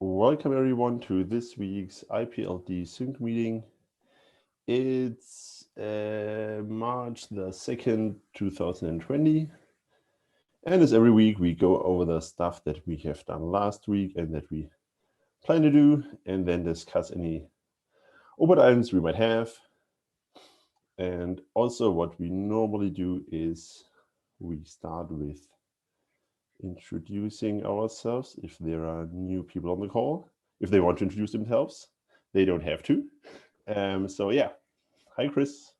Welcome everyone to this week's IPLD sync meeting. It's March the 2nd, 2020. And as every week, we go over the stuff that we have done last week and that we plan to do, and then discuss any open items we might have. And also what we normally do is we start with introducing ourselves if there are new people on the call. If they want to introduce themselves, they don't have to. So yeah, hi Chris.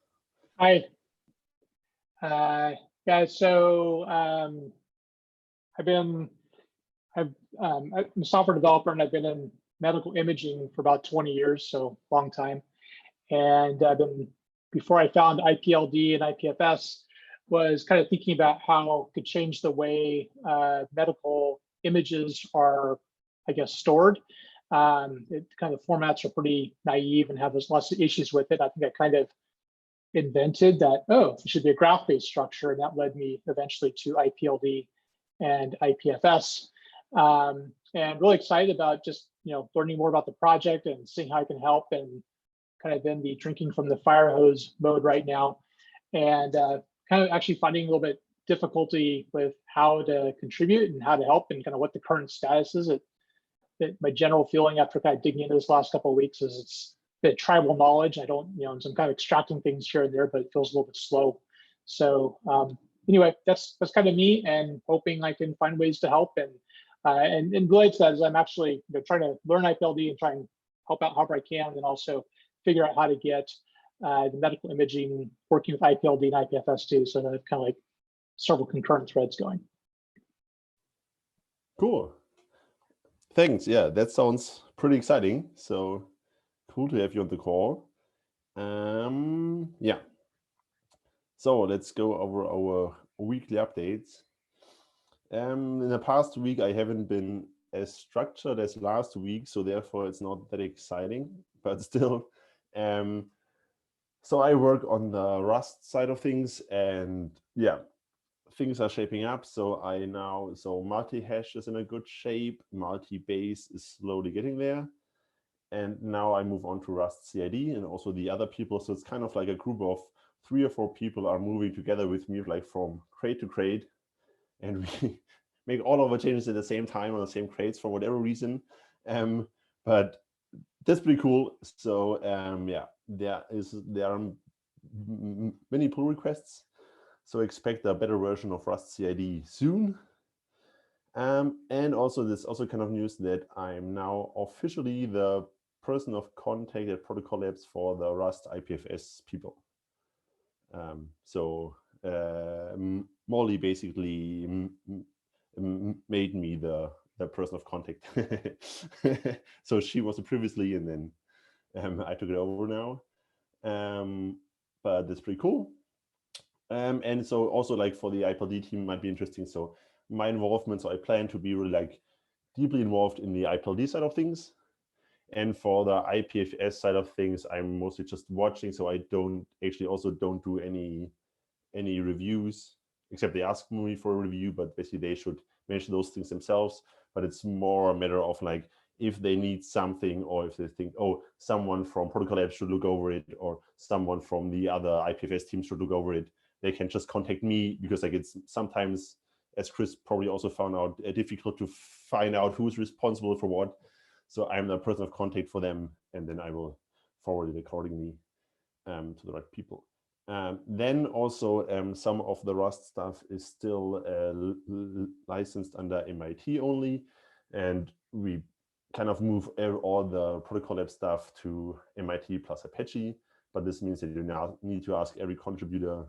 Hi. So I'm a software developer, and I've been in medical imaging for about 20 years, so long time. And before I found IPLD and IPFS, was kind of thinking about how it could change the way medical images are, I guess, stored. It kind of formats are pretty naive and have lots of issues with it. I think I kind of invented that, it should be a graph-based structure, and that led me eventually to IPLD and IPFS. And really excited about just learning more about the project and seeing how I can help, and kind of in the drinking from the fire hose mode right now, and kind of actually finding a little bit difficulty with how to contribute and how to help, and kind of what the current status is. My general feeling after kind of digging into this last couple of weeks is it's bit tribal knowledge. I don't, so I'm kind of extracting things here and there, but it feels a little bit slow. So anyway, that's kind of me, and hoping I can find ways to help. And related to that is I'm actually trying to learn IPLD and try and help out however I can, and also figure out how to get the medical imaging working with IPLD and IPFS too. So that I have kind of like several concurrent threads going. Cool. Thanks. Yeah, that sounds pretty exciting. So cool to have you on the call. Yeah. So let's go over our weekly updates. In the past week, I haven't been as structured as last week, so therefore it's not that exciting, but still. So I work on the Rust side of things, and yeah, things are shaping up. So multi-hash is in a good shape, multi-base is slowly getting there. And now I move on to Rust CID and also the other people. So it's kind of like a group of 3 or 4 people are moving together with me, like from crate to crate. And we make all of our changes at the same time on the same crates for whatever reason. But that's pretty cool. So yeah, there are many pull requests. So expect a better version of Rust CID soon. And also this kind of news that I'm now officially the person of contact at Protocol Labs for the Rust IPFS people. So Molly basically made me the person of contact. So she was previously, and then I took it over now. But that's pretty cool. And so also like for the IPLD team might be interesting. So my involvement, so I plan to be really like deeply involved in the IPLD side of things. And for the IPFS side of things, I'm mostly just watching. So I don't do any reviews, except they ask me for a review, but basically they should manage those things themselves. But it's more a matter of like, if they need something, or if they think, oh, someone from Protocol Labs should look over it, or someone from the other IPFS team should look over it, they can just contact me, because like it's sometimes, as Chris probably also found out, difficult to find out who's responsible for what. So I'm the person of contact for them, and then I will forward it accordingly to the right people. Then also some of the Rust stuff is still licensed under MIT only, and we kind of move all the Protocol Lab stuff to MIT plus Apache, but this means that you now need to ask every contributor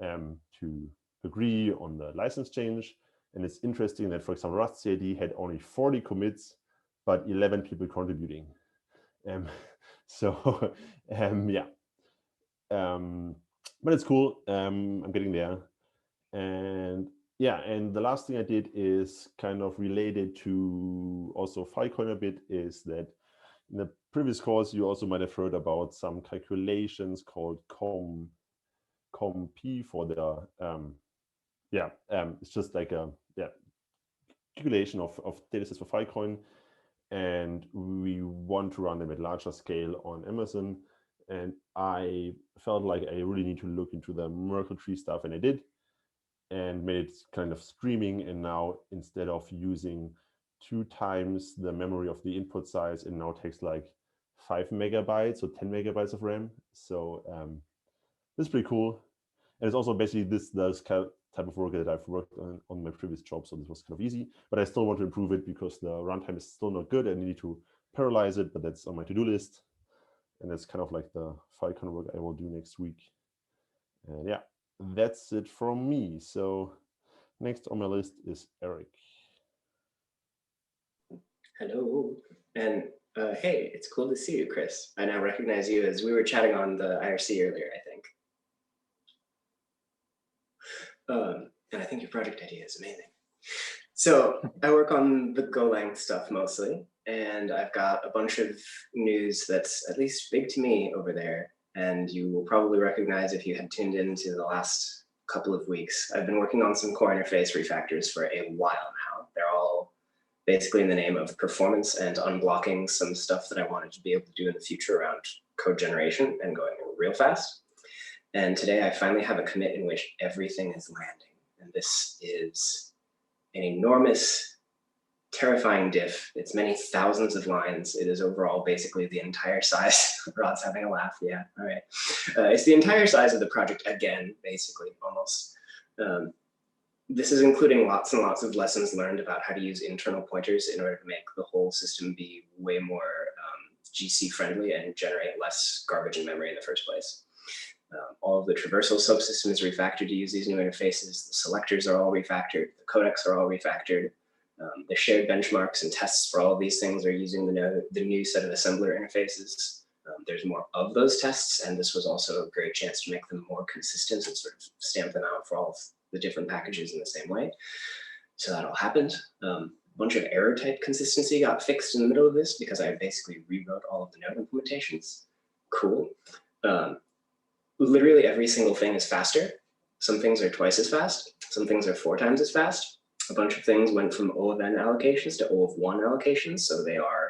to agree on the license change. And it's interesting that, for example, Rust CID had only 40 commits, but 11 people contributing. So yeah. But it's cool. I'm getting there. And yeah, and the last thing I did is kind of related to also Filecoin a bit, is that in the previous course, you also might have heard about some calculations called COMP for the, it's just like a calculation of datasets for Filecoin. and we want to run them at larger scale on Amazon. And I felt like I really need to look into the Merkle tree stuff, and I did, and made it kind of streaming. And now instead of using 2 times the memory of the input size, it now takes like 5 megabytes or 10 megabytes of RAM. So this is pretty cool. And it's also basically this type of work that I've worked on my previous job. So this was kind of easy, but I still want to improve it because the runtime is still not good and I need to parallelize it, but that's on my to-do list. And that's kind of like the Falcon work I will do next week. And yeah, that's it from me. So next on my list is Eric. Hello, and hey, it's cool to see you, Chris. I now recognize you as we were chatting on the IRC earlier, I think. And I think your project idea is amazing. So I work on the Golang stuff mostly, and I've got a bunch of news that's at least big to me over there. And you will probably recognize if you had tuned into the last couple of weeks. I've been working on some core interface refactors for a while now. They're all basically in the name of performance and unblocking some stuff that I wanted to be able to do in the future around code generation and going real fast. And today I finally have a commit in which everything is landing. And this is an enormous, terrifying diff. It's many thousands of lines. It is overall basically the entire size. Rod's having a laugh, yeah, all right. It's the entire size of the project again, basically, almost. This is including lots and lots of lessons learned about how to use internal pointers in order to make the whole system be way more GC friendly and generate less garbage in memory in the first place. All of the traversal subsystem is refactored to use these new interfaces. The selectors are all refactored. The codecs are all refactored. The shared benchmarks and tests for all of these things are using the new set of assembler interfaces. There's more of those tests, and this was also a great chance to make them more consistent and sort of stamp them out for all of the different packages in the same way. So that all happened. A bunch of error type consistency got fixed in the middle of this because I basically rewrote all of the node implementations. Cool. Literally every single thing is faster. Some things are twice as fast. Some things are 4 times as fast. A bunch of things went from O of n allocations to O of 1 allocations, so they are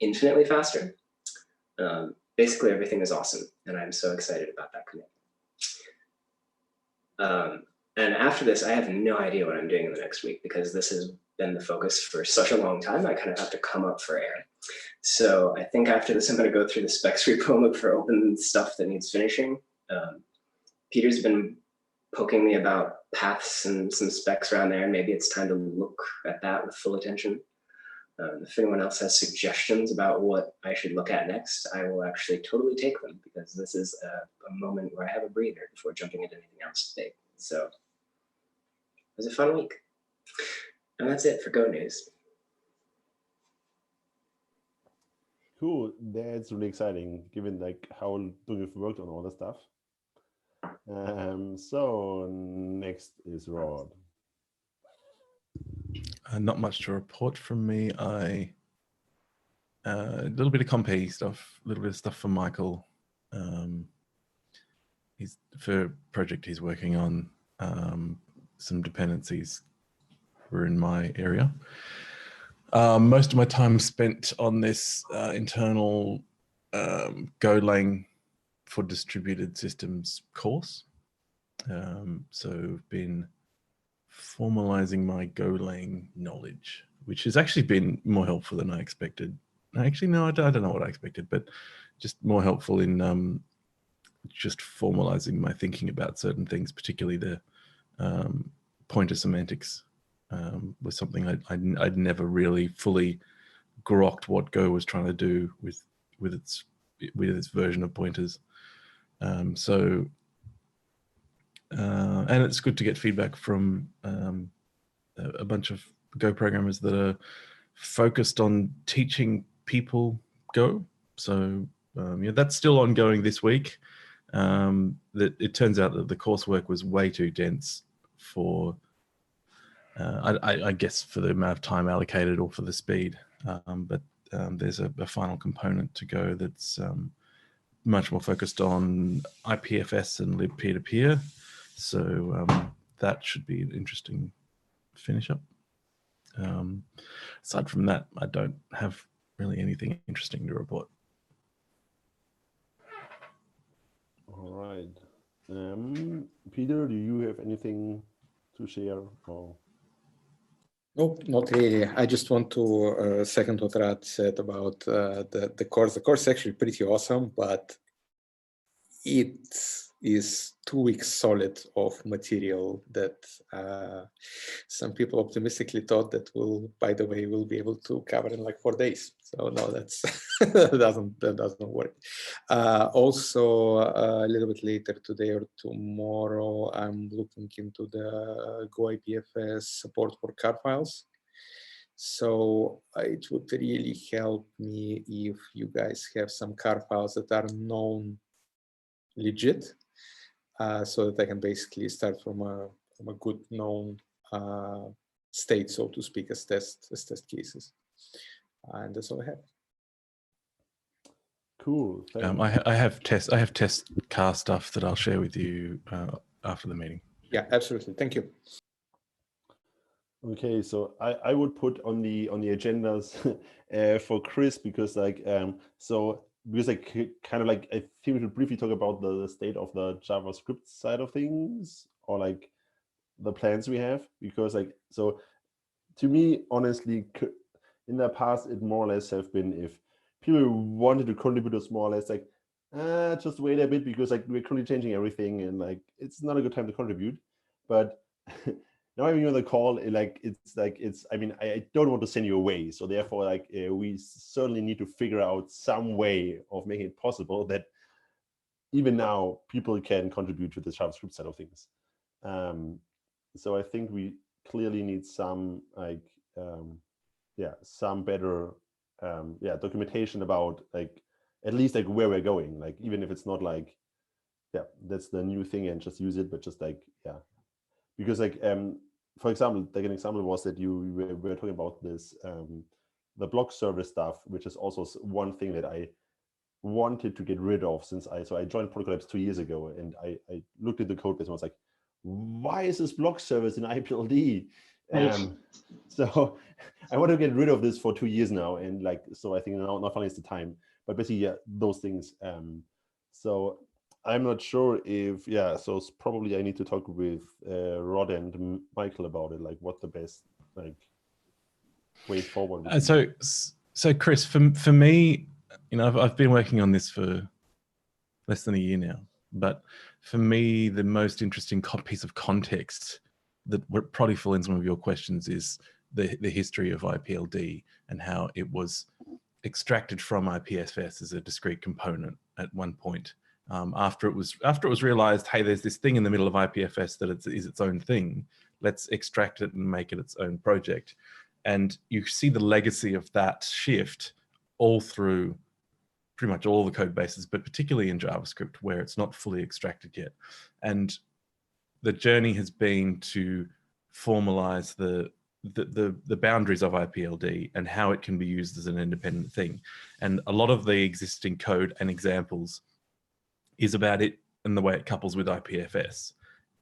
infinitely faster. Basically everything is awesome, and I'm so excited about that commit. And after this, I have no idea what I'm doing in the next week because this has been the focus for such a long time. I kind of have to come up for air. So I think after this, I'm going to go through the specs repo and look for open stuff that needs finishing. Peter's been poking me about paths and some specs around there. Maybe it's time to look at that with full attention. If anyone else has suggestions about what I should look at next, I will actually totally take them because this is a moment where I have a breather before jumping into anything else big. So it was a fun week. And that's it for Go News. Cool, that's really exciting, given like how long you've worked on all the stuff. So next is Rod. Not much to report from me. A little bit of compay stuff, a little bit of stuff for Michael. He's for a project he's working on. Some dependencies were in my area. Most of my time spent on this internal Golang for distributed systems course. So I've been formalizing my Golang knowledge, which has actually been more helpful than I expected. Actually, no, I don't know what I expected, but just more helpful in just formalizing my thinking about certain things, particularly the pointer semantics was something I'd never really fully grokked what Go was trying to do with its version of pointers. And it's good to get feedback from a bunch of Go programmers that are focused on teaching people Go. So yeah, that's still ongoing this week. That it turns out that the coursework was way too dense for, I guess, for the amount of time allocated or for the speed. But there's a final component to Go that's much more focused on IPFS and lib peer-to-peer. So that should be an interesting finish up. Aside from that, I don't have really anything interesting to report. All right. Peter, do you have anything to share? Or? Nope, not really. I just want to second what Rad said about the course. The course is actually pretty awesome, but it is 2 weeks solid of material that some people optimistically thought that by the way, we'll be able to cover in like 4 days. So no, that's that doesn't work. Also, a little bit later today or tomorrow, I'm looking into the Go IPFS support for car files. So it would really help me if you guys have some car files that are known legit, so that I can basically start from a good known state, so to speak, as test cases. And that's all I have. Cool. I have test car stuff that I'll share with you after the meeting. Yeah, absolutely. Thank you. Okay, so I would put on the agendas for Chris, because kind of like I think we should briefly talk about the state of the JavaScript side of things, or like the plans we have, because so to me, honestly, in the past it more or less have been, if people wanted to contribute, us more or less like just wait a bit, because like we're currently changing everything and like it's not a good time to contribute. But now I'm on the call, I mean, I don't want to send you away. So therefore, we certainly need to figure out some way of making it possible that even now people can contribute to the JavaScript side of things. So I think we clearly need some some better documentation about at least where we're going, even if it's not that's the new thing and just use it, but just because for example, an example was that you were talking about this the block service stuff, which is also one thing that I wanted to get rid of, since I joined Protocol Labs 2 years ago, and I looked at the code base and was like, why is this block service in IPLD? So I want to get rid of this for 2 years now, and so I think now not only is the time, but basically those things. So I'm not sure if so probably I need to talk with Rod and Michael about it, what the best way forward would be. So Chris, for me, I've been working on this for less than a year now, but for me, the most interesting piece of context that would probably fill in some of your questions is the history of IPLD and how it was extracted from IPFS as a discrete component at one point. After it was realized, hey, there's this thing in the middle of IPFS that is its own thing. Let's extract it and make it its own project. And you see the legacy of that shift all through pretty much all the code bases, but particularly in JavaScript, where it's not fully extracted yet. And the journey has been to formalize the boundaries of IPLD and how it can be used as an independent thing. And a lot of the existing code and examples is about it and the way it couples with IPFS.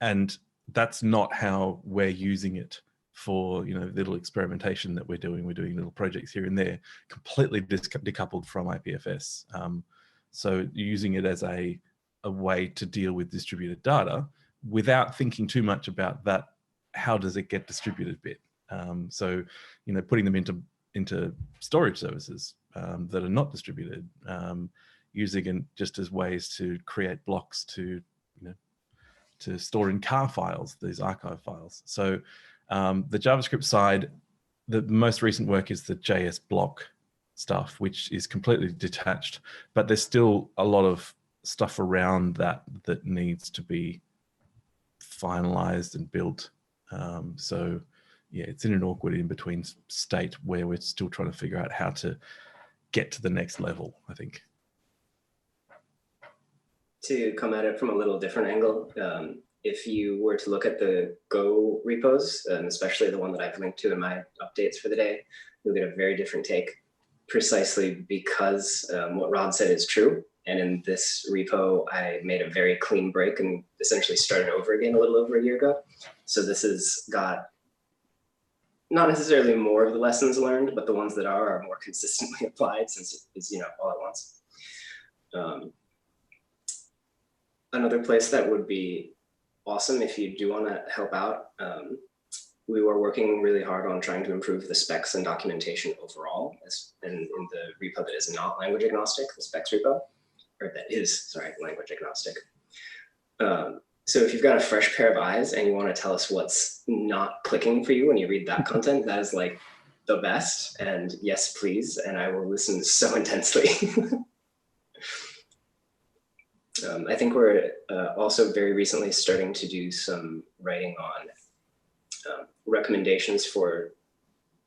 And that's not how we're using it for little experimentation that we're doing. We're doing little projects here and there, completely decoupled from IPFS. So using it as a way to deal with distributed data without thinking too much about that, how does it get distributed bit? So putting them into storage services that are not distributed, using it just as ways to create blocks to store in car files, these archive files. So the JavaScript side, the most recent work is the JS block stuff, which is completely detached, but there's still a lot of stuff around that needs to be finalized and built. So yeah, it's in an awkward in-between state where we're still trying to figure out how to get to the next level, I think. To come at it from a little different angle, if you were to look at the Go repos, especially the one that I've linked to in my updates for the day, you'll get a very different take, precisely because what Rod said is true. And in this repo, I made a very clean break and essentially started over again a little over a year ago. So this has got not necessarily more of the lessons learned, but the ones that are more consistently applied, since it's, you know, all at once. Another place that would be awesome if you do want to help out, we were working really hard on trying to improve the specs and documentation overall, in the repo that is not language agnostic, the specs repo, or that is, sorry, language agnostic. So if you've got a fresh pair of eyes and you want to tell us what's not clicking for you when you read that content, that is like the best. And yes, please. And I will listen so intensely. I think we're also very recently starting to do some writing on recommendations for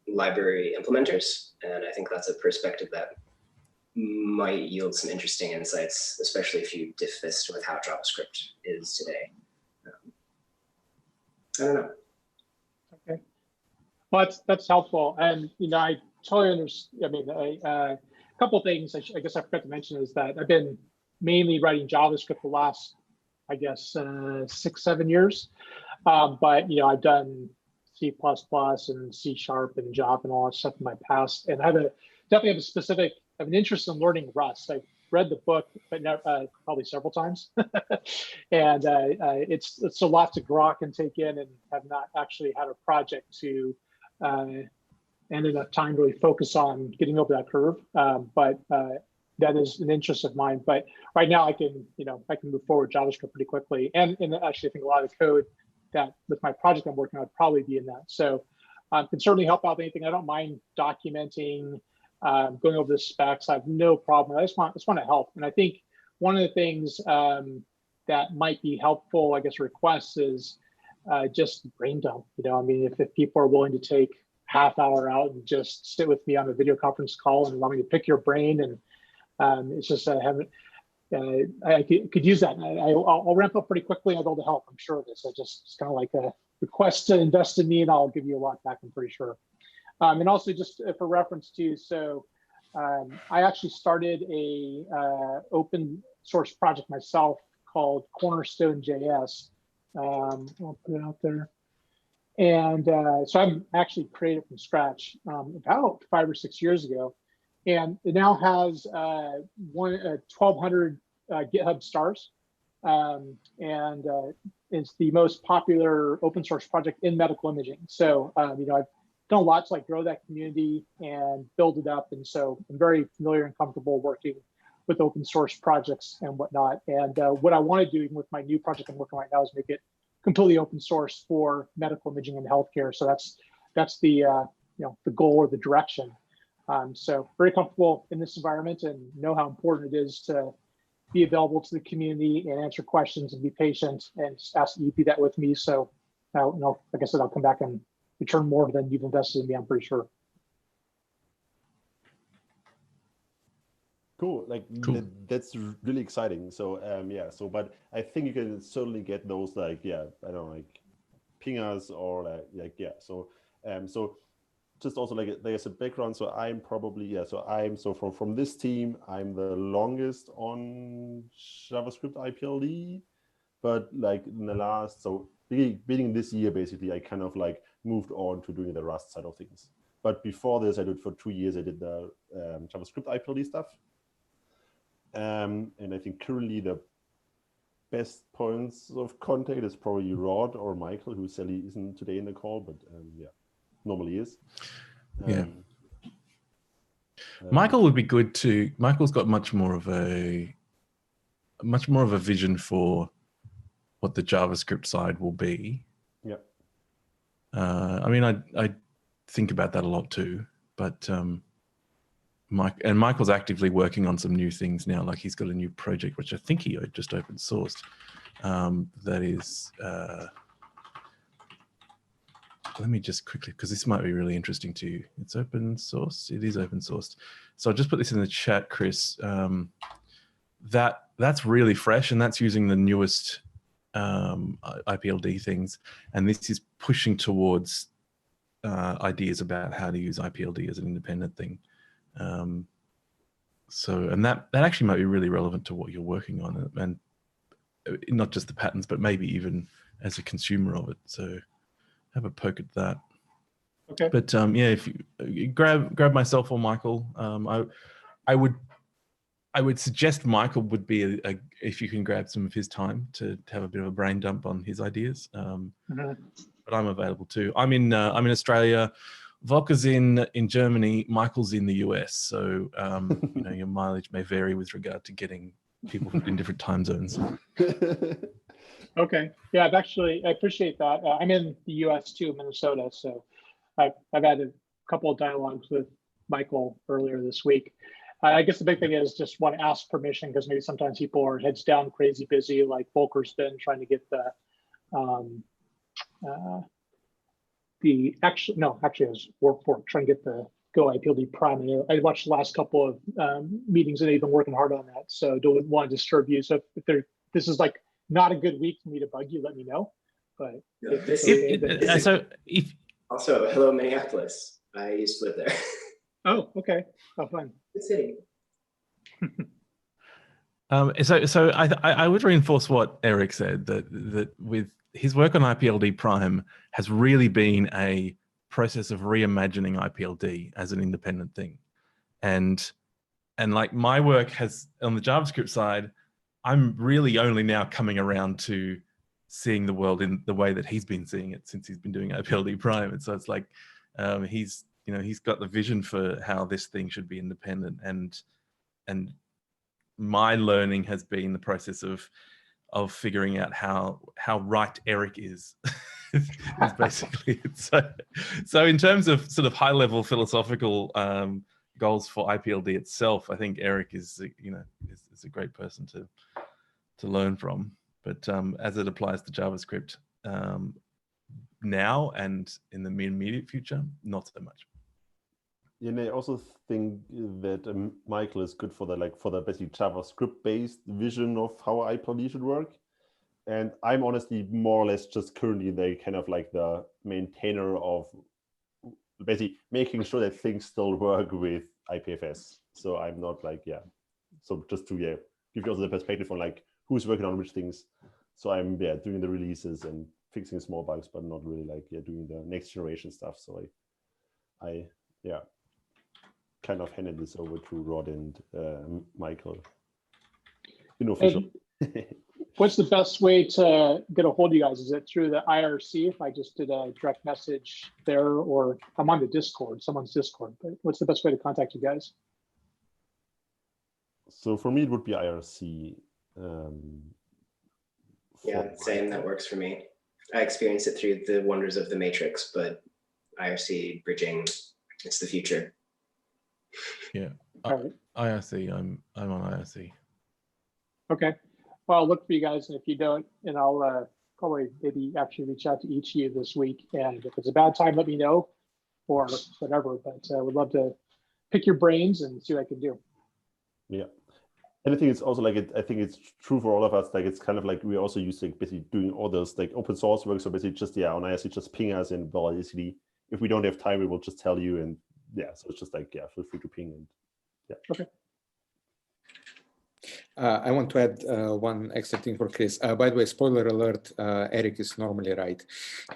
library implementers. And I think that's a perspective that might yield some interesting insights, especially if you diffist with how JavaScript is today. I don't know. Okay, well, that's helpful, and you know, I totally understand. I mean, a couple of things I guess I forgot to mention is that I've been mainly writing JavaScript the last, I guess, 6-7 years, but you know, I've done C++ and C# and Java and all that stuff in my past, and I definitely have an interest in learning Rust. I've read the book, but never, probably several times, and it's a lot to grok and take in, and have not actually had a project to and enough time to really focus on getting over that curve. But that is an interest of mine. But right now, I can move forward JavaScript pretty quickly, and actually, I think a lot of the code that with my project I'm working on would probably be in that. So can certainly help out with anything. I don't mind documenting. Going over the specs, I have no problem. I just want to help. And I think one of the things that might be helpful, I guess, requests is just brain dump. You know, I mean, if people are willing to take half-hour out and just sit with me on a video conference call and allow me to pick your brain, and it's just I could use that. I'll ramp up pretty quickly. I'll be able to help. I'm sure of this. It's kind of like a request to invest in me, and I'll give you a lot back. I'm pretty sure. And also just for reference too, so I actually started a open source project myself called Cornerstone JS. I'll put it out there. And so I'm actually created from scratch about 5 or 6 years ago. And it now has 1,200 GitHub stars. And it's the most popular open source project in medical imaging. So, you know, I've done a lot to like grow that community and build it up. And so I'm very familiar and comfortable working with open source projects and whatnot. And what I want to do even with my new project I'm working on right now is make it completely open source for medical imaging and healthcare. So that's the the goal or the direction. So very comfortable in this environment and know how important it is to be available to the community and answer questions and be patient and just ask that you do that with me. So like I said, I'll come back and return more than you've invested in me, I'm pretty sure. Cool, cool. That's really exciting. So yeah, so but I think you can certainly get those like, yeah, I don't know, like pingers or like yeah. So so just also like there's a background. So I'm probably, yeah, so from this team, I'm the longest on JavaScript IPLD, but like in the last, so beginning this year, basically, I kind of like moved on to doing the Rust side of things. But before this, I did for 2 years, I did the JavaScript IPLD stuff. And I think currently the best points of contact is probably Rod or Michael, who sadly isn't today in the call, but yeah, normally is. Yeah. Michael would be good too. Michael's got much more of a vision for what the JavaScript side will be. Yeah. I mean, I think about that a lot too, but Michael's actively working on some new things now. Like he's got a new project, which I think he just open sourced. That is, let me just quickly, because this might be really interesting to you. It's open source. It is open sourced. So I'll just put this in the chat, Chris. That's really fresh, and that's using the newest IPLD things. And this is pushing towards ideas about how to use IPLD as an independent thing. And that actually might be really relevant to what you're working on, and not just the patterns, but maybe even as a consumer of it. So have a poke at that. Okay. But yeah, if you grab myself or Michael, I would suggest Michael would be if you can grab some of his time to have a bit of a brain dump on his ideas. But I'm available too. I'm in Australia. Volker's in Germany. Michael's in the US. So you know, your mileage may vary with regard to getting people in different time zones. Okay. Yeah, I appreciate that. I'm in the US too, Minnesota. So I've had a couple of dialogues with Michael earlier this week. I guess the big thing is just want to ask permission, because maybe sometimes people are heads down, crazy busy, like Volker's been trying to get actually it was work trying to get the Go IPLD Prime. I watched the last couple of meetings and they've been working hard on that. So don't want to disturb you. So if this is like not a good week for me to bug you, let me know. But also, hello Minneapolis. I used to live there. Oh, okay. Oh, fun. Good city. So I would reinforce what Eric said, that with his work on IPLD Prime has really been a process of reimagining IPLD as an independent thing. And like my work has, on the JavaScript side, I'm really only now coming around to seeing the world in the way that he's been seeing it since he's been doing IPLD Prime. And so it's like he's got the vision for how this thing should be independent, and my learning has been the process of figuring out how right Eric is. is basically it. So in terms of sort of high level philosophical goals for IPLD itself, I think Eric is a great person to learn from. But as it applies to JavaScript now and in the immediate future, not so much. Yeah, and I also think that Michael is good for the basically JavaScript-based vision of how IPLD should work. And I'm honestly more or less just currently the maintainer of basically making sure that things still work with IPFS. So I'm not so just to give you also the perspective on who's working on which things. So I'm doing the releases and fixing small bugs, but not really doing the next generation stuff. So I kind of handed this over to Rod and Michael. Unofficial. What's the best way to get a hold of you guys? Is it through the IRC? If I just did a direct message there, or I'm on the Discord, someone's Discord, but what's the best way to contact you guys? So for me, it would be IRC. Yeah, same. That works for me. I experienced it through the wonders of the Matrix, but IRC bridging, it's the future. Yeah, right. IRC. I'm on IRC. Okay. Well, I'll look for you guys, and if you don't, and I'll probably maybe actually reach out to each of you this week. And if it's a bad time, let me know, or whatever. But I would love to pick your brains and see what I can do. Yeah. And I think it's also I think it's true for all of us. It's kind of we also use basically doing all those open source work. So basically just on IRC, just ping us, and basically if we don't have time, we will just tell you. And so it's just feel free to ping, and Okay. I want to add one extra thing for Chris. By the way, spoiler alert, Eric is normally right,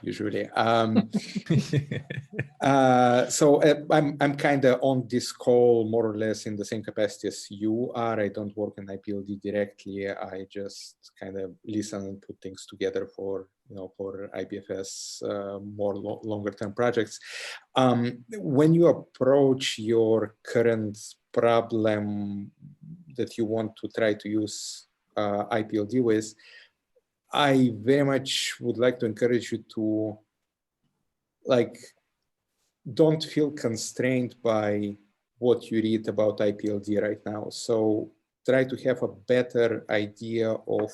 usually. So I'm kind of on this call more or less in the same capacity as you are. I don't work in IPLD directly. I just kind of listen and put things together for IPFS more longer term projects. When you approach your current problem that you want to try to use IPLD with, I very much would like to encourage you to don't feel constrained by what you read about IPLD right now. So try to have a better idea of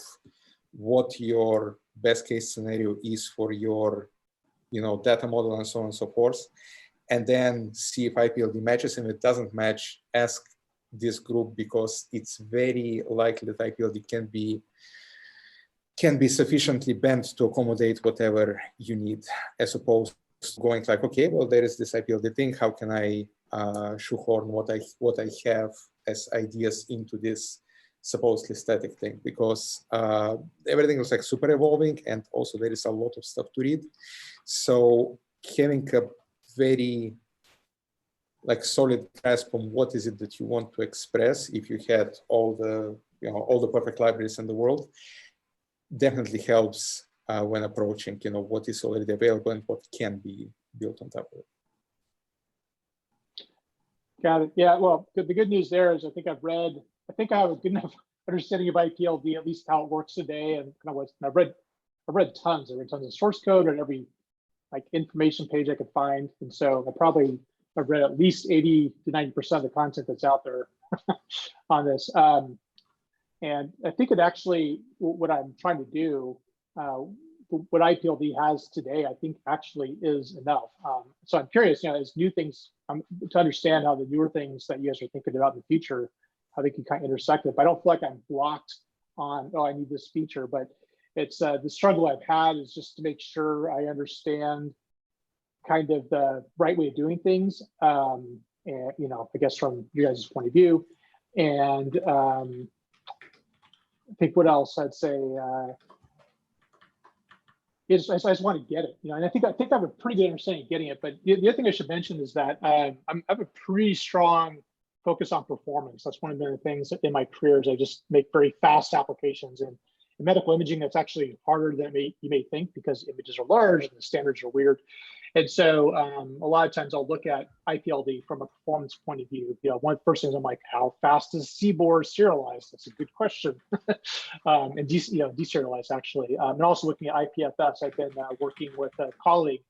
what your best case scenario is for your data model and so on and so forth. And then see if IPLD matches. And if it doesn't match, ask this group, because it's very likely that IPLD can be sufficiently bent to accommodate whatever you need, as opposed to going okay, well, there is this IPLD thing. How can I shoehorn what I have as ideas into this supposedly static thing? Because everything is super evolving, and also there is a lot of stuff to read. So having a very like solid grasp on what is it that you want to express. If you had all the, you know, all the perfect libraries in the world, definitely helps when approaching, you know, what is already available and what can be built on top of it. Got it. Yeah. Well, the good news there is I think I have a good enough understanding of IPLD, at least how it works today, and kind of what I've read tons. I've read tons of source code and every like information page I could find, and so I've read at least 80 to 90% of the content that's out there on this. And I think it actually, what I'm trying to do, what IPLD has today, I think actually is enough. So I'm curious, you know, as new things, to understand how the newer things that you guys are thinking about in the future, how they can kind of intersect it. But I don't feel like I'm blocked on, oh, I need this feature, but it's the struggle I've had is just to make sure I understand kind of the right way of doing things, and, you know, I guess from you guys' point of view. And I think what else I'd say is I just want to get it, you know, and I think I have a pretty good understanding of getting it. But the other thing I should mention is that I have a pretty strong focus on performance. That's one of the things in my career is I just make very fast applications. And in medical imaging, that's actually harder than you may think because images are large and the standards are weird. And so a lot of times I'll look at IPLD from a performance point of view. You know, one of the first things I'm like, how fast is CBOR serialized? That's a good question. And deserialized actually. And also looking at IPFS, I've been working with a colleague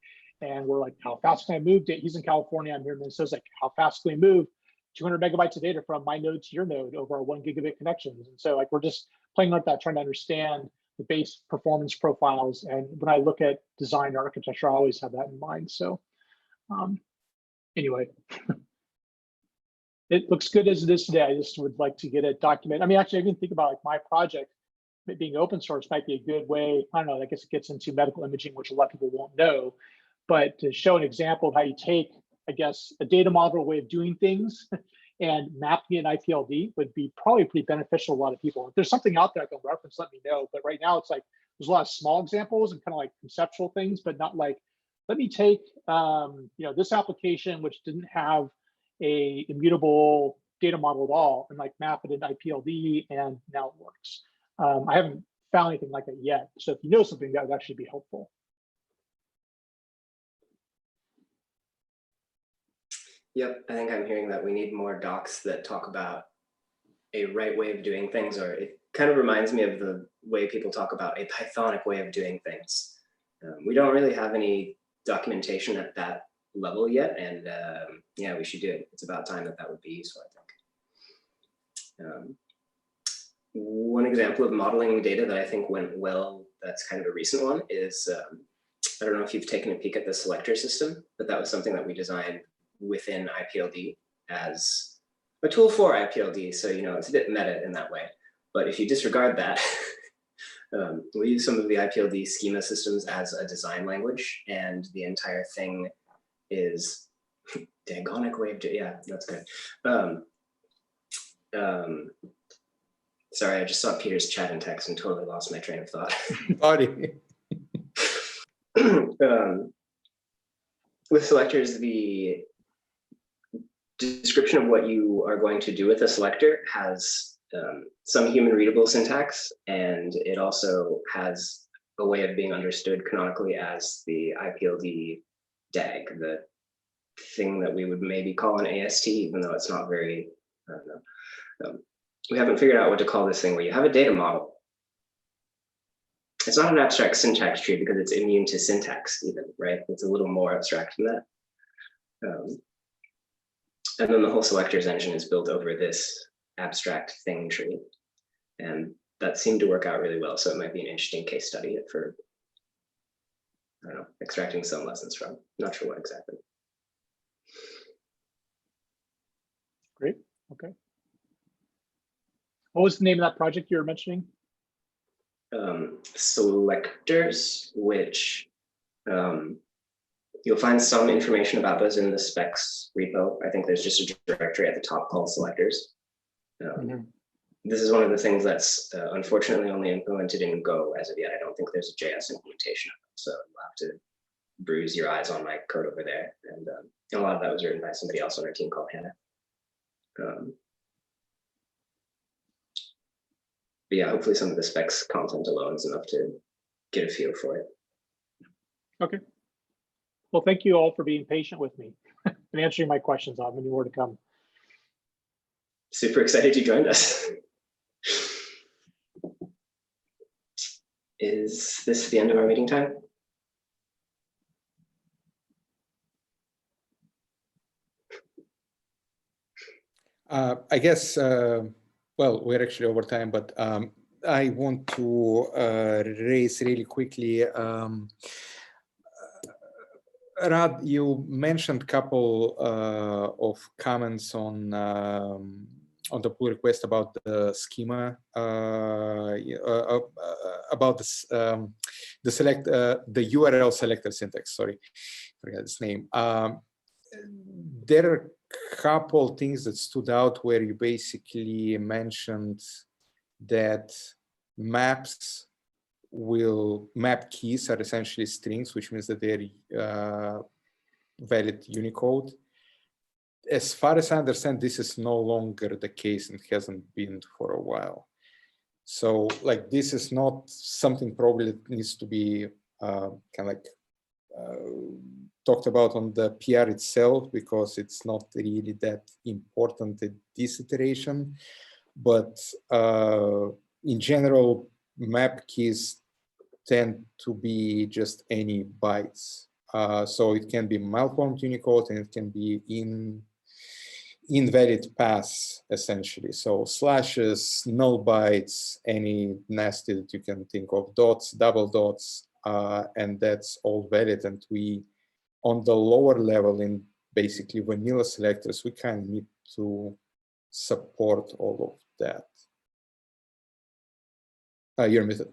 and we're like, how fast can I move? He's in California, I'm here in Minnesota. Like, how fast can we move 200 megabytes of data from my node to your node over our 1 gigabit connections? And so like, we're just playing with that, trying to understand the base performance profiles. And when I look at design architecture, I always have that in mind. So anyway, it looks good as it is today. I just would like to get it documented. I mean, actually, I even think about like my project being open source might be a good way. I don't know, I guess it gets into medical imaging, which a lot of people won't know, but to show an example of how you take, I guess, a data model way of doing things and mapping it in IPLD would be probably pretty beneficial to a lot of people. If there's something out there I can reference, let me know. But right now it's like, there's a lot of small examples and kind of like conceptual things, but not like, let me take, you know, this application, which didn't have a immutable data model at all and like map it in IPLD and now it works. I haven't found anything like that yet. So if you know something, that would actually be helpful. Yep, I think I'm hearing that we need more docs that talk about a right way of doing things, or it kind of reminds me of the way people talk about a Pythonic way of doing things. We don't really have any documentation at that level yet, and yeah, we should do it. It's about time that would be useful, I think. One example of modeling data that I think went well, that's kind of a recent one, is, I don't know if you've taken a peek at the selector system, but that was something that we designed within IPLD as a tool for IPLD. So, you know, it's a bit meta in that way. But if you disregard that, we use some of the IPLD schema systems as a design language, and the entire thing is dagonic way of doing, yeah, that's good. Sorry, I just saw Peter's chat and text and totally lost my train of thought. With selectors, the description of what you are going to do with a selector has some human readable syntax, and it also has a way of being understood canonically as the IPLD DAG, the thing that we would maybe call an AST, even though it's not very, I don't know. We haven't figured out what to call this thing where you have a data model. It's not an abstract syntax tree because it's immune to syntax even, right? It's a little more abstract than that. And then the whole selectors engine is built over this abstract thing tree. And that seemed to work out really well. So it might be an interesting case study for, I don't know, extracting some lessons from. Not sure what exactly. Great, okay. What was the name of that project you were mentioning? Selectors, which you'll find some information about those in the specs repo. I think there's just a directory at the top called selectors. This is one of the things that's unfortunately only implemented in Go as of yet. I don't think there's a JS implementation of it, so we'll have to bruise your eyes on my code over there. And a lot of that was written by somebody else on our team called Hannah. But yeah, hopefully some of the specs content alone is enough to get a feel for it. Okay. Well, thank you all for being patient with me and answering my questions. I have many more to come. Super excited you joined us. Is this the end of our meeting time? I guess, well, we're actually over time, but I want to raise really quickly. Rad, you mentioned a couple of comments on the pull request about the schema, about this, the URL selector syntax. Sorry, forget its name. There are a couple things that stood out where you basically mentioned that map keys are essentially strings, which means that they're valid Unicode. As far as I understand, this is no longer the case and hasn't been for a while. So like, this is not something probably that needs to be kind of like talked about on the PR itself, because it's not really that important at this iteration. But in general, map keys tend to be just any bytes. So it can be malformed Unicode and it can be invalid paths, essentially. So slashes, null bytes, any nasty that you can think of, dots, double dots, and that's all valid. And we, on the lower level in basically vanilla selectors, we kind of need to support all of that. You're muted.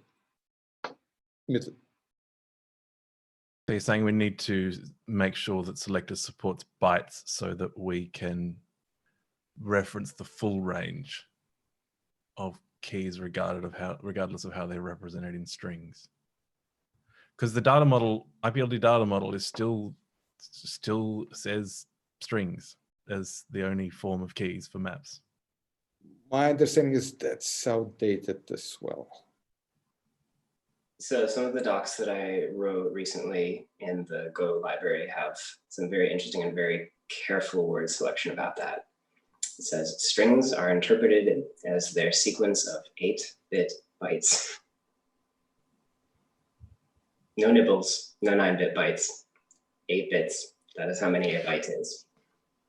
Muted. So you're saying we need to make sure that selector supports bytes so that we can reference the full range of keys regardless of how they're represented in strings. Because the data model, IPLD data model, is still says strings as the only form of keys for maps. My understanding is that's outdated as well. So some of the docs that I wrote recently in the Go library have some very interesting and very careful word selection about that. It says strings are interpreted as their sequence of 8-bit bytes. No nibbles, no 9-bit bytes, 8 bits. That is how many a byte is.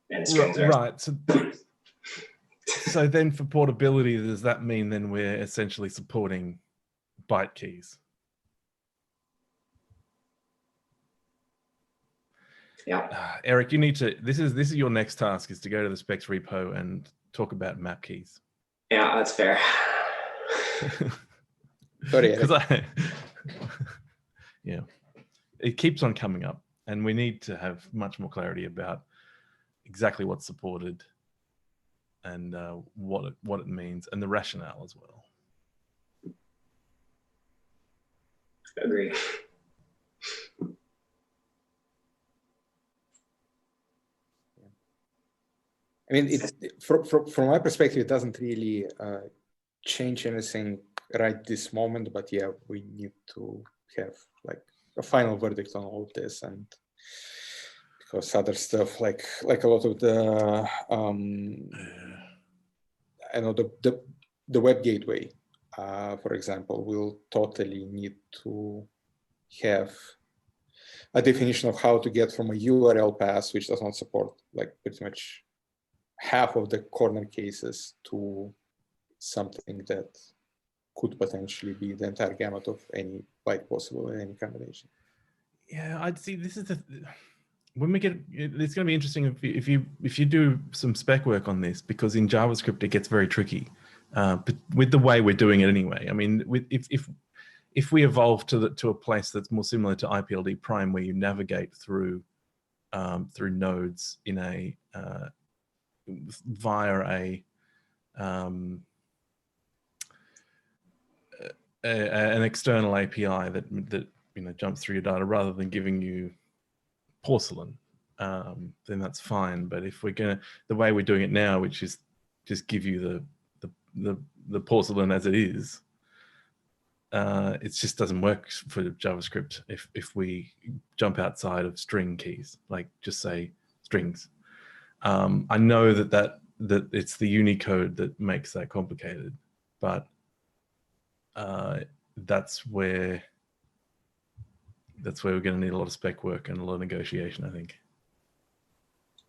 And strings are right. So then for portability, does that mean then we're essentially supporting byte keys? Yeah. Eric, you need to, this is your next task, is to go to the specs repo and talk about map keys. Yeah, that's fair. Sorry, Because yeah, it keeps on coming up, and we need to have much more clarity about exactly what's supported and what it means, and the rationale as well. Agree. I mean, from my perspective, it doesn't really change anything right this moment, but yeah, we need to have like a final verdict on all of this, and because other stuff like a lot of the I know the web gateway, for example, will totally need to have a definition of how to get from a URL path, which does not support like pretty much half of the corner cases, to something that could potentially be the entire gamut of any byte possible in any combination. Yeah, I'd see. This is the when we get. It's going to be interesting if you do some spec work on this, because in JavaScript it gets very tricky. But with the way we're doing it anyway, I mean, if we evolve to a place that's more similar to IPLD Prime, where you navigate through nodes in a via an external API that jumps through your data, rather than giving you porcelain, then that's fine. But if we're gonna, the way we're doing it now, which is just give you the porcelain as it is, it just doesn't work for JavaScript if we jump outside of string keys, like just say strings. I know that it's the Unicode that makes that complicated, but that's where we're going to need a lot of spec work and a lot of negotiation, I think.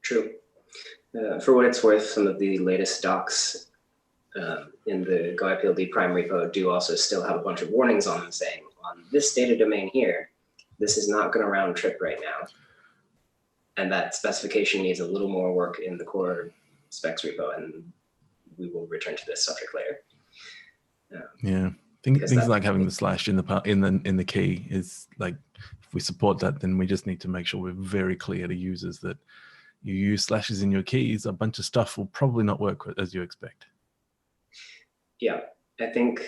True. For what it's worth, some of the latest docs in the Go IPLD prime repo do also still have a bunch of warnings on them saying, on this data domain here, this is not going to round trip right now. And that specification needs a little more work in the core specs repo, and we will return to this subject later. Yeah, things like having the slash in the key is like, if we support that, then we just need to make sure we're very clear to users that you use slashes in your keys, a bunch of stuff will probably not work as you expect. Yeah, I think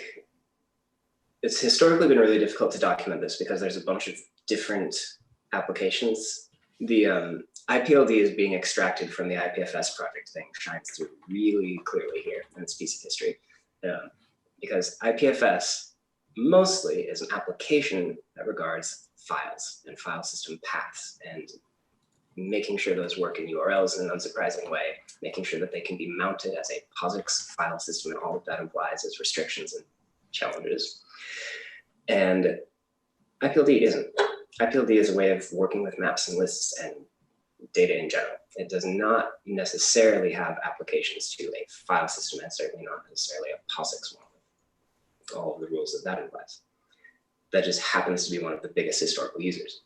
it's historically been really difficult to document this because there's a bunch of different applications. The IPLD is being extracted from the IPFS project thing shines through really clearly here in this piece of history. Because IPFS mostly is an application that regards files and file system paths and making sure those work in URLs in an unsurprising way, making sure that they can be mounted as a POSIX file system, and all that implies is restrictions and challenges. And IPLD isn't. IPLD is a way of working with maps and lists and data in general. It does not necessarily have applications to a file system, and certainly not necessarily a POSIX one with all of the rules that implies. That just happens to be one of the biggest historical users.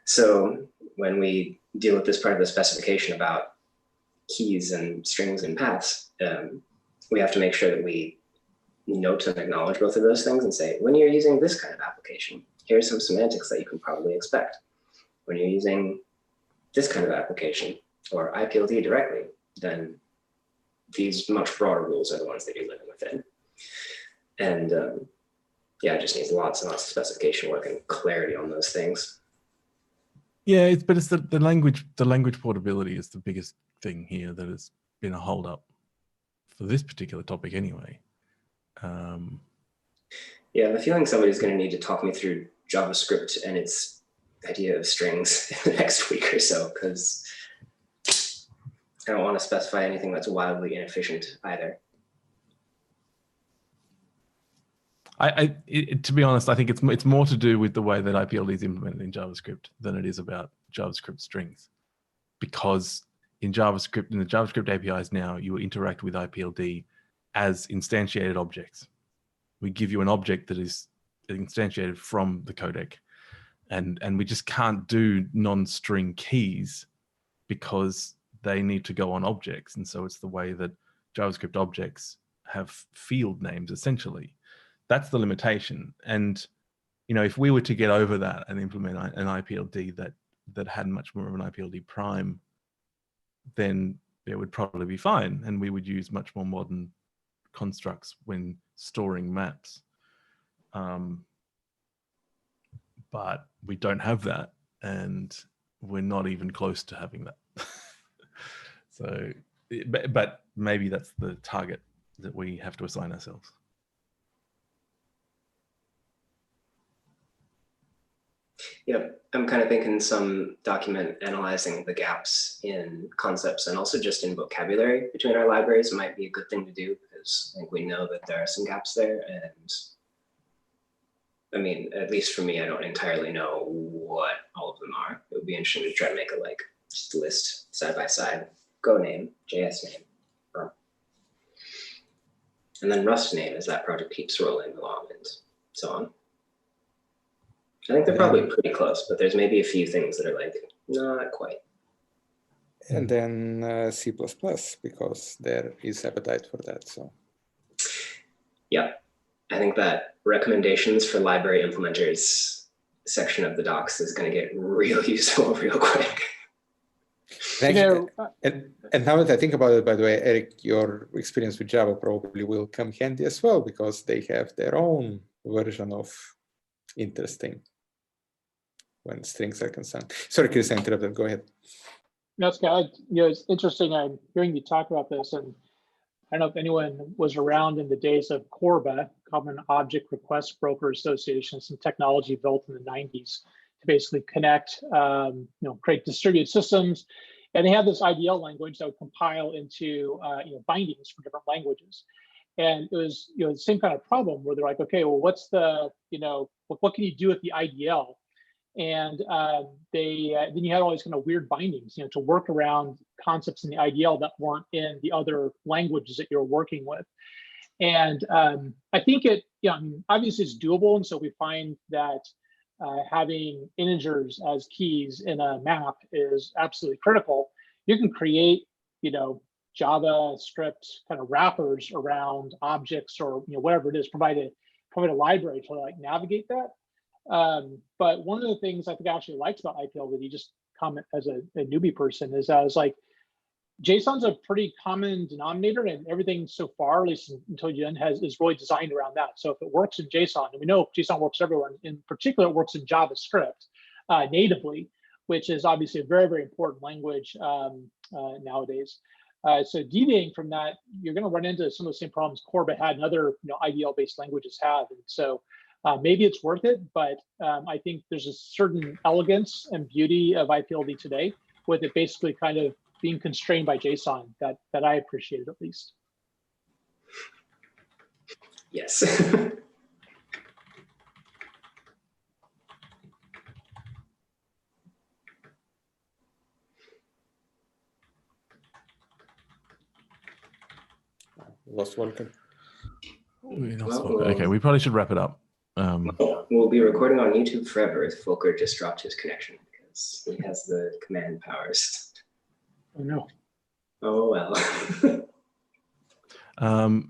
So when we deal with this part of the specification about keys and strings and paths, we have to make sure that we note and acknowledge both of those things and say, when you're using this kind of application, here's some semantics that you can probably expect. When you're using this kind of application or IPLD directly, then these much broader rules are the ones that you're living within. And yeah, it just needs lots and lots of specification work and clarity on those things. Yeah, but it's the language portability is the biggest thing here that has been a holdup for this particular topic anyway. Yeah, I'm feeling somebody's going to need to talk me through JavaScript and its idea of strings in the next week or so, because I don't want to specify anything that's wildly inefficient either. To be honest, I think it's more to do with the way that IPLD is implemented in JavaScript than it is about JavaScript strings, because in the JavaScript APIs now, you interact with IPLD as instantiated objects. We give you an object that is instantiated from the codec, and we just can't do non-string keys because they need to go on objects, and so it's the way that JavaScript objects have field names essentially. That's the limitation. And if we were to get over that and implement an IPLD that had much more of an IPLD prime, then it would probably be fine, and we would use much more modern constructs when storing maps. But we don't have that, and we're not even close to having that. So, but maybe that's the target that we have to assign ourselves. Yeah, I'm kind of thinking some document analyzing the gaps in concepts and also just in vocabulary between our libraries might be a good thing to do, because I think we know that there are some gaps there. And I mean, at least for me, I don't entirely know what all of them are. It would be interesting to try to make a just a list side by side, Go name, JS name, and then Rust name as that project keeps rolling along and so on. I think they're probably pretty close, but there's maybe a few things that are not quite. And then C++, because there is appetite for that. So Yeah, I think that recommendations for library implementers section of the docs is going to get real useful real quick. And now that I think about it, by the way, Eric, your experience with Java probably will come handy as well, because they have their own version of interesting. when strings are concerned. Sorry, Chris, I interrupted. Go ahead. No, it's good. It's interesting. I'm hearing you talk about this, and I don't know if anyone was around in the days of CORBA, Common Object Request Broker Association, some technology built in the 90s to basically connect, create distributed systems. And they had this IDL language that would compile into bindings for different languages. And it was the same kind of problem where they're like, okay, well, what's the, what can you do with the IDL? And then you had all these kind of weird bindings, to work around concepts in the IDL that weren't in the other languages that you're working with. And I think obviously it's doable. And so we find that having integers as keys in a map is absolutely critical. You can create, JavaScript kind of wrappers around objects or whatever it is, provide a library to like navigate that. But one of the things I think I actually liked about IPLD, just comment as a newbie person, is I was like, JSON's a pretty common denominator, and everything so far, at least until you end, is really designed around that. So if it works in JSON, and we know JSON works everywhere, in particular, it works in JavaScript natively, which is obviously a very, very important language nowadays. So deviating from that, you're going to run into some of the same problems Corba had and other IDL-based languages have. And so maybe it's worth it, but I think there's a certain elegance and beauty of IPLD today with it basically kind of being constrained by JSON that I appreciated at least. Yes. Lost Volker. Okay, we probably should wrap it up. We'll be recording on YouTube forever if Volker just dropped his connection because he has the command powers. Oh no. Oh well.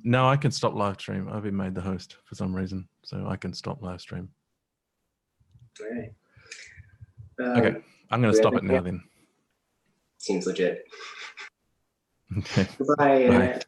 No, I can stop live stream. I've been made the host for some reason, so I can stop live stream. All right. Okay, I'm going to stop it now then. Seems legit. Okay. Goodbye, Internet.